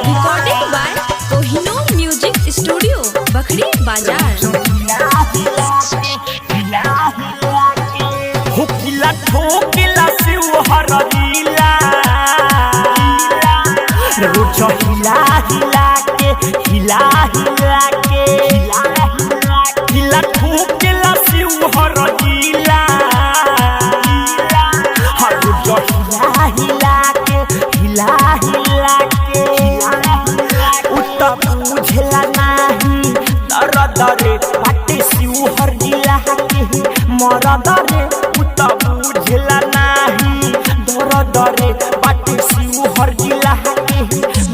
Recording by Kohinoor music studio Bakhri Bazar. हुकिला ठोकिला शिवहर जिला रोज हिला हिला के हिला हिला के हिला ठोकिला शिवहर जिला रोज हिला हिला के हिला हिला के उता बुझला नाही दर्द रे बाटे शिवहर जिला के मरद रे उता बुझला नाही दर्द रे बाटे शिवहर जिला के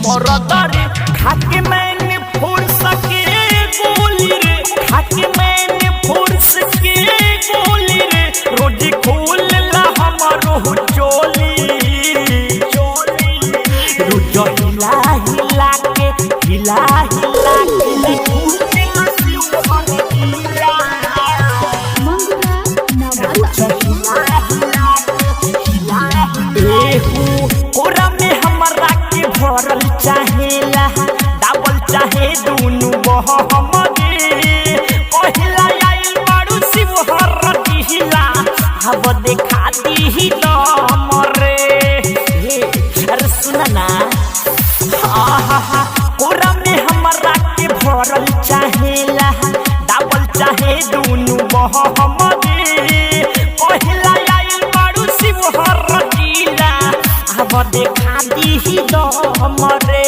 मरद रे खाके मैंने फोर्स के गोली रे खाके मैंने फोर्स के गोली रे रोजी खोलला हमारो चोली रोज हिला हिला के हिला हिला के कोरा में हमरा के भरल चाहेला डबल चाहे दुनु बहमगे पहिला आइल बारू शिवहर जिला अब देखा दी दम रे अरे सुना ना कोरा में हमरा के भरल चाहेला डबल चाहे दुनु बहमगे पहिला आइल बारू शिवहर अब देखा दी दम रे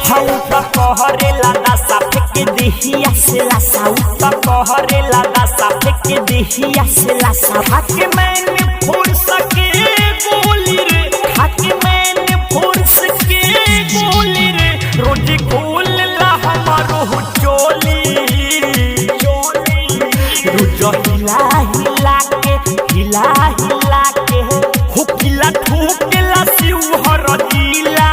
हऊ त कहरेला दशा फेंक दिहिया से लाशा ऊ त कहरेला दशा फेंक दिहिया से लाशा खाके मैंने फोर्स के गोली रे खाके मैंने फोर्स के गोली रे रोजी खोलला हमारो चोली रोज हिला हिला के हिला हिला के हुकिला ठोकिला शिवहर जिला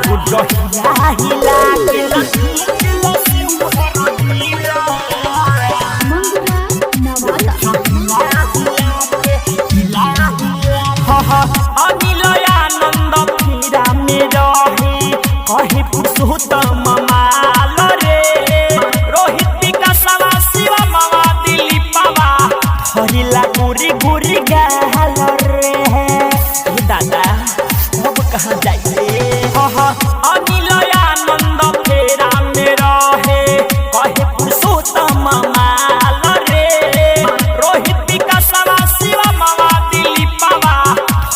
रोज हिला हिला के ठोकिला शिवहर जिला अनिल आनंद फिरा में रहे कहे पुरुषोत्तम माल रे रोहित विकासवा शिव मावा दिलीपवा हरिला गोरी गोरी गाल रे दादा अब कहाँ जाइए अनिल आनंद फेरा में रहे कहे पुरुषोत्तम माल रे रोहित विकासवा शिव मावा दिलीपवा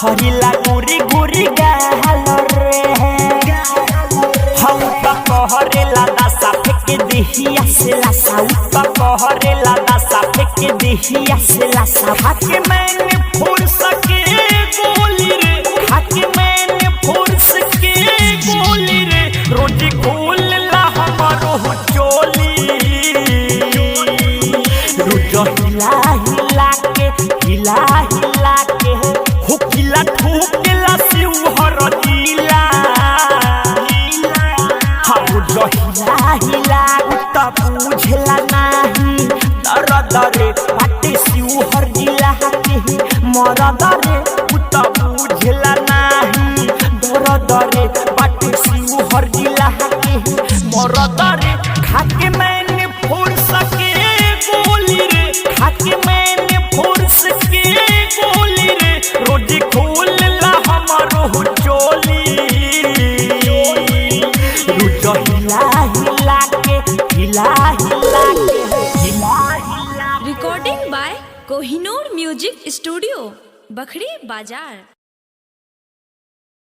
हरिला गोरी गोरी गाल रे हम त कहरेला दशा फेंक दिहिया से लाशा ऊ त कहरेला दशा फेंक दिहिया से लाशा खाके मैंने फोर्स के गोली रे खाके मैंने फोर्स के गोली रे रोजी खोलला हमारो चोली रोज हिला हिला के हिला हिला के हुकिला ठोकिला शिवहर जिला रोज हिला हिला उता बुझला नाही दर्द रे बाटे शिवहर जिला के मरद रे उता बुझला नाही दर्द रे बाटे शिवहर जिला के मरद रे खाके मैंने फोर्स के गोली रे खाके मैंने फोर्स के गोली रे रोजी खोलला हमारो चोली रोज हिला हिला के हिला हिला के हिला हिला। Recording by Kohinoor music studio Bakhri बाजार।